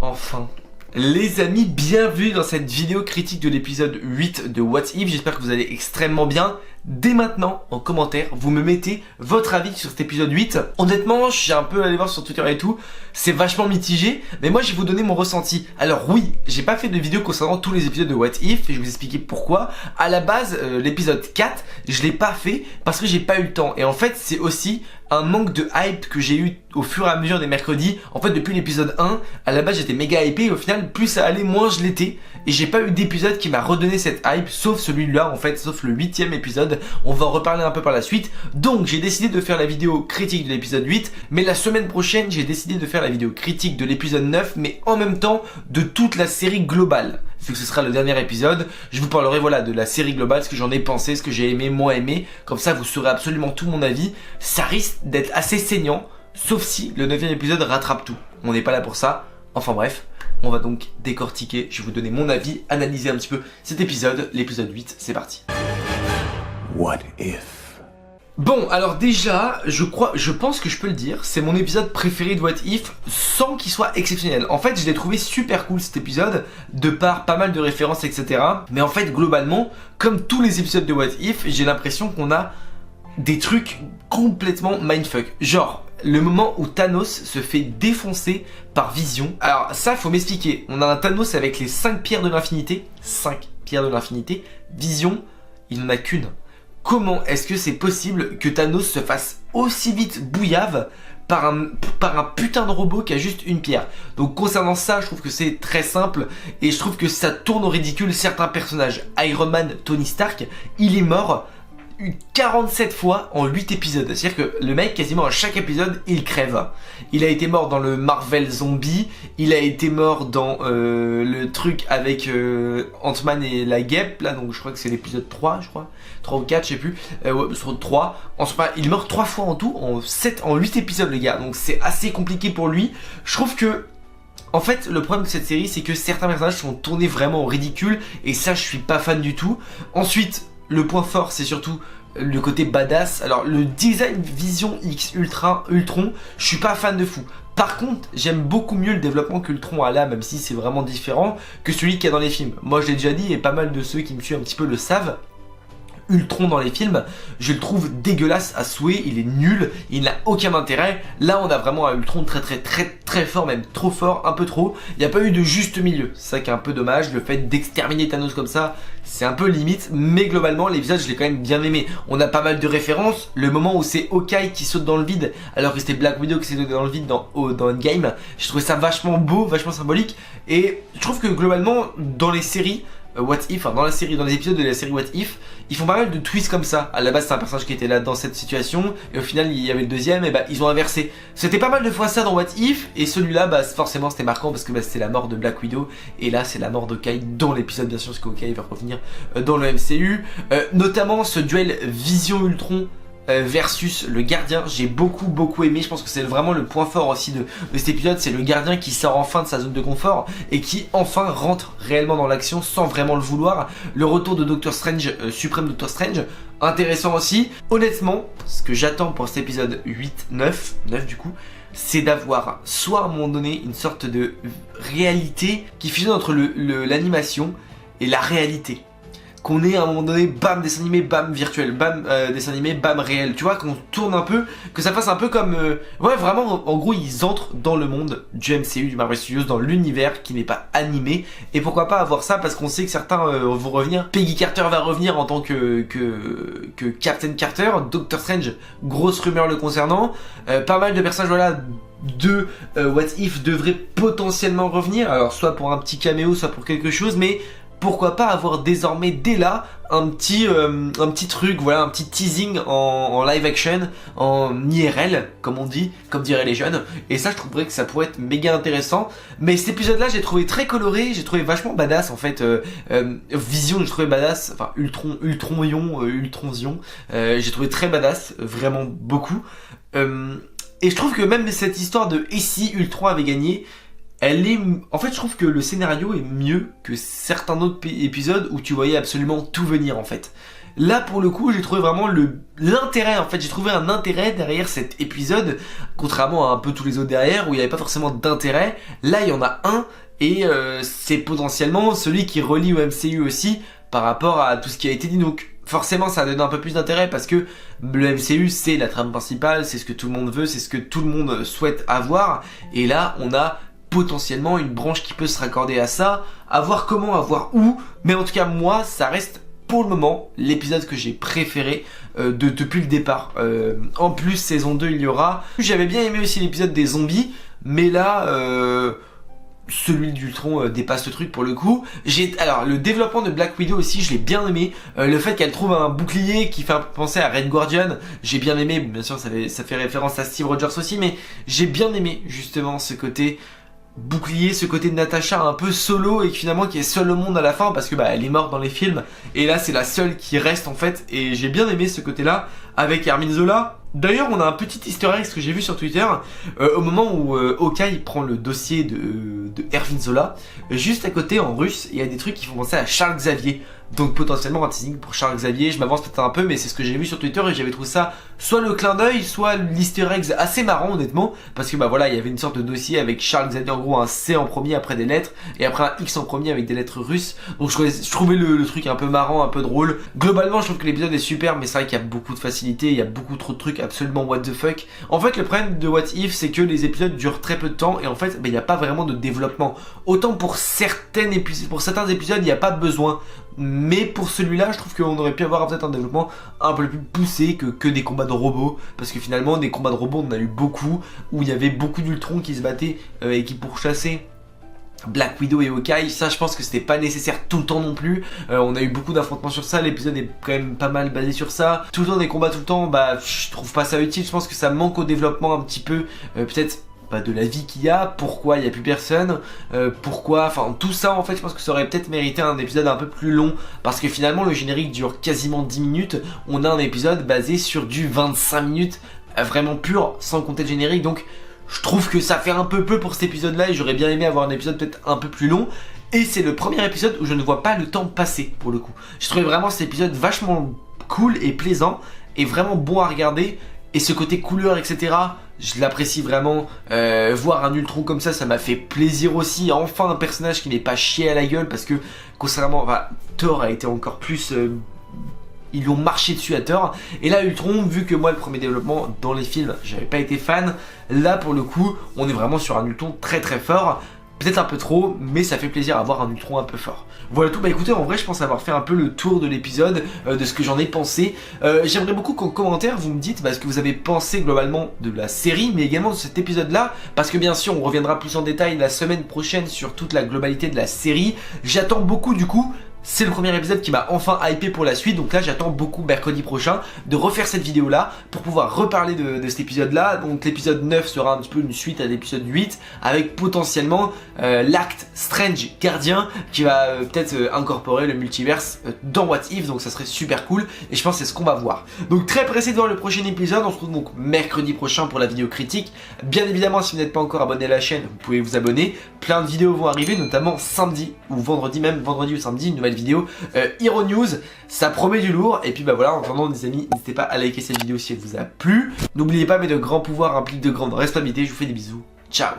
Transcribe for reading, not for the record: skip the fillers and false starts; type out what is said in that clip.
Enfin. Les amis, bienvenue dans cette vidéo critique de l'épisode 8 de What If. J'espère que vous allez extrêmement bien. Dès maintenant, en commentaire, vous me mettez votre avis sur cet épisode 8. Honnêtement, je suis un peu allé voir sur Twitter et tout. C'est vachement mitigé, mais moi je vais vous donner mon ressenti. Alors oui, j'ai pas fait de vidéo concernant tous les épisodes de What If et je vais vous expliquer pourquoi. À la base, l'épisode 4, je l'ai pas fait parce que j'ai pas eu le temps. Et en fait, c'est aussi un manque de hype que j'ai eu au fur et à mesure des mercredis. En fait, depuis l'épisode 1, à la base j'étais méga hypé et au final, plus ça allait, moins je l'étais. Et j'ai pas eu d'épisode qui m'a redonné cette hype, sauf celui-là en fait, sauf le 8ème épisode. On va en reparler un peu par la suite. Donc j'ai décidé de faire la vidéo critique de l'épisode 8, mais la semaine prochaine j'ai décidé de faire la vidéo critique de l'épisode 9, mais en même temps de toute la série globale. Vu que ce sera le dernier épisode, je vous parlerai voilà de la série globale, ce que j'en ai pensé, ce que j'ai aimé, moins aimé. Comme ça vous saurez absolument tout mon avis. Ça risque d'être assez saignant, sauf si le 9ème épisode rattrape tout. On n'est pas là pour ça. Enfin bref, on va donc décortiquer, je vais vous donner mon avis, analyser un petit peu cet épisode, l'épisode 8, c'est parti. What if? Bon, alors déjà, je pense que je peux le dire, c'est mon épisode préféré de What If, sans qu'il soit exceptionnel. En fait, je l'ai trouvé super cool cet épisode, de par pas mal de références, etc. Mais en fait, globalement, comme tous les épisodes de What If, j'ai l'impression qu'on a des trucs complètement mindfuck. Genre, le moment où Thanos se fait défoncer par Vision. Alors ça, faut m'expliquer. On a un Thanos avec les 5 pierres de l'infinité. 5 pierres de l'infinité. Vision, il n'en a qu'une. Comment est-ce que c'est possible que Thanos se fasse aussi vite bouillave par un putain de robot qui a juste une pierre? Donc concernant ça, je trouve que c'est très simple et je trouve que ça tourne au ridicule certains personnages. Iron Man, Tony Stark, il est mort 47 fois en 8 épisodes. C'est-à-dire que le mec, quasiment à chaque épisode, il crève. Il a été mort dans le Marvel Zombie, il a été mort dans le truc avec Ant-Man et la guêpe, là, donc je crois que c'est l'épisode 3, je crois. 3 ou 4, je sais plus. Sur 3. Enfin, il est mort 3 fois en tout, en 8 épisodes, les gars. Donc c'est assez compliqué pour lui. Je trouve que en fait, le problème de cette série, c'est que certains personnages sont tournés vraiment au ridicule, et ça, je suis pas fan du tout. Ensuite, le point fort, c'est surtout le côté badass. Alors, le design Vision X Ultron, je suis pas fan de fou. Par contre, j'aime beaucoup mieux le développement qu'Ultron a là, même si c'est vraiment différent, que celui qu'il y a dans les films. Moi, je l'ai déjà dit, et pas mal de ceux qui me suivent un petit peu le savent. Ultron dans les films, je le trouve dégueulasse à souhait, il est nul, il n'a aucun intérêt. Là on a vraiment un Ultron très fort, même trop fort, un peu trop. Il n'y a pas eu de juste milieu, c'est ça qui est un peu dommage. Le fait d'exterminer Thanos comme ça, c'est un peu limite, mais globalement l'épisode je l'ai quand même bien aimé. On a pas mal de références, le moment où c'est Hawkeye qui saute dans le vide alors que c'était Black Widow qui sautait dans le vide dans Endgame, j'ai trouvé ça vachement beau, vachement symbolique. Et je trouve que globalement dans les séries What If, enfin dans les épisodes de la série What If, ils font pas mal de twists comme ça. À la base c'est un personnage qui était là dans cette situation, et au final il y avait le deuxième, et bah ils ont inversé. C'était pas mal de fois ça dans What If, et celui-là bah forcément c'était marquant parce que bah, c'était la mort de Black Widow, et là c'est la mort de Hawkeye dans l'épisode bien sûr, parce qu'Hawkeye va revenir dans le MCU. Notamment ce duel Vision Ultron versus le gardien, j'ai beaucoup aimé. Je pense que c'est vraiment le point fort aussi de cet épisode, c'est le gardien qui sort enfin de sa zone de confort et qui enfin rentre réellement dans l'action sans vraiment le vouloir. Le retour de Doctor Strange, Suprême Doctor Strange, intéressant aussi. Honnêtement, ce que j'attends pour cet épisode 9 du coup, c'est d'avoir soit à un moment donné une sorte de réalité qui fusionne entre l'animation et la réalité. Qu'on ait à un moment donné, bam, dessin animé, bam, virtuel, bam, dessin animé, bam, réel. Tu vois, qu'on tourne un peu, que ça fasse un peu comme... ouais, vraiment, en gros, ils entrent dans le monde du MCU, du Marvel Studios, dans l'univers qui n'est pas animé. Et pourquoi pas avoir ça, parce qu'on sait que certains vont revenir. Peggy Carter va revenir en tant que Captain Carter. Doctor Strange, grosse rumeur le concernant. Pas mal de personnages, voilà, de What If devraient potentiellement revenir. Alors, soit pour un petit caméo, soit pour quelque chose, mais... pourquoi pas avoir désormais dès là un petit truc, voilà, un petit teasing en live action, en IRL, comme on dit, comme diraient les jeunes. Et ça, je trouverais que ça pourrait être méga intéressant. Mais cet épisode-là, j'ai trouvé très coloré, j'ai trouvé vachement badass en fait. Vision, j'ai trouvé badass, enfin Ultronzion, j'ai trouvé très badass, vraiment beaucoup. Et je trouve que même cette histoire de et si Ultron avait gagné, en fait je trouve que le scénario est mieux que certains autres épisodes où tu voyais absolument tout venir en fait. là pour le coup j'ai trouvé vraiment l'intérêt, en fait j'ai trouvé un intérêt derrière cet épisode, contrairement à un peu tous les autres derrière où il n'y avait pas forcément d'intérêt. Là il y en a un, et c'est potentiellement celui qui relie au MCU aussi par rapport à tout ce qui a été dit, donc forcément ça donne un peu plus d'intérêt parce que le MCU c'est la trame principale, c'est ce que tout le monde veut, c'est ce que tout le monde souhaite avoir, et là on a potentiellement une branche qui peut se raccorder à ça, à voir comment, à voir où, mais en tout cas moi ça reste pour le moment l'épisode que j'ai préféré depuis le départ. En plus saison 2 il y aura, j'avais bien aimé aussi l'épisode des zombies, mais là celui d'Ultron dépasse le truc pour le coup. Alors le développement de Black Widow aussi je l'ai bien aimé, le fait qu'elle trouve un bouclier qui fait penser à Red Guardian, j'ai bien aimé, bien sûr ça fait référence à Steve Rogers aussi, mais j'ai bien aimé justement ce côté bouclier, ce côté de Natasha un peu solo et finalement qui est seule au monde à la fin parce que elle est morte dans les films et là c'est la seule qui reste en fait, et j'ai bien aimé ce côté là avec Hermine Zola. D'ailleurs on a un petit easter egg que j'ai vu sur Twitter au moment où Hawkeye prend le dossier de Hermine Zola, juste à côté en russe il y a des trucs qui font penser à Charles Xavier, donc potentiellement un teasing pour Charles Xavier. Je m'avance peut-être un peu mais c'est ce que j'ai vu sur Twitter et j'avais trouvé ça soit le clin d'œil soit l'easter egg assez marrant honnêtement, parce que voilà il y avait une sorte de dossier avec Charles Xavier, en gros un C en premier après des lettres et après un X en premier avec des lettres russes, donc je trouvais le truc un peu marrant, un peu drôle. Globalement je trouve que l'épisode est super, mais c'est vrai qu'il y a beaucoup de facilité, il y a beaucoup trop de trucs absolument what the fuck. En fait le problème de What If c'est que les épisodes durent très peu de temps et en fait il n'y a pas vraiment de développement, autant pour certains épisodes il n'y a pas besoin, mais pour celui-là je trouve qu'on aurait pu avoir peut-être un développement un peu plus poussé que des combats de robots, parce que finalement des combats de robots on en a eu beaucoup où il y avait beaucoup d'Ultron qui se battaient et qui pourchassaient Black Widow et Hawkeye. Ça je pense que c'était pas nécessaire tout le temps non plus, on a eu beaucoup d'affrontements sur ça, l'épisode est quand même pas mal basé sur ça, tout le temps des combats tout le temps, je trouve pas ça utile, je pense que ça manque au développement un petit peu, peut-être de la vie qu'il y a, pourquoi il n'y a plus personne, pourquoi, enfin tout ça en fait je pense que ça aurait peut-être mérité un épisode un peu plus long, parce que finalement le générique dure quasiment 10 minutes, on a un épisode basé sur du 25 minutes vraiment pur, sans compter le générique, donc je trouve que ça fait un peu peu pour cet épisode là et j'aurais bien aimé avoir un épisode peut-être un peu plus long. Et c'est le premier épisode où je ne vois pas le temps passer pour le coup. J'ai trouvé vraiment cet épisode vachement cool et plaisant et vraiment bon à regarder. Et ce côté couleur etc, je l'apprécie vraiment. Voir un Ultron comme ça m'a fait plaisir aussi. Enfin un personnage qui n'est pas chié à la gueule, parce que contrairement, Thor a été encore plus... ils l'ont marché dessus à Thor. Et là Ultron, vu que moi le premier développement dans les films j'avais pas été fan, là pour le coup on est vraiment sur un Ultron très très fort. Peut-être un peu trop, mais ça fait plaisir à voir un Ultron un peu fort. Voilà tout, écoutez, en vrai je pense avoir fait un peu le tour de l'épisode, de ce que j'en ai pensé. J'aimerais beaucoup qu'en commentaire vous me dites ce que vous avez pensé globalement de la série, mais également de cet épisode là, parce que bien sûr on reviendra plus en détail la semaine prochaine sur toute la globalité de la série. J'attends beaucoup du coup. C'est le premier épisode qui m'a enfin hypé pour la suite, donc là j'attends beaucoup mercredi prochain de refaire cette vidéo là pour pouvoir reparler de cet épisode là. Donc l'épisode 9 sera un petit peu une suite à l'épisode 8 avec potentiellement l'acte Strange Gardien qui va peut-être incorporer le multiverse dans What If, donc ça serait super cool et je pense que c'est ce qu'on va voir. Donc très pressé de voir le prochain épisode, on se retrouve donc mercredi prochain pour la vidéo critique. Bien évidemment si vous n'êtes pas encore abonné à la chaîne vous pouvez vous abonner, plein de vidéos vont arriver notamment samedi ou vendredi, même vendredi ou samedi, une nouvelle vidéo Hero News, ça promet du lourd. Et puis voilà, en attendant les amis, n'hésitez pas à liker cette vidéo si elle vous a plu. N'oubliez pas, mais de grands pouvoirs impliquent de grandes responsabilités. Je vous fais des bisous, ciao.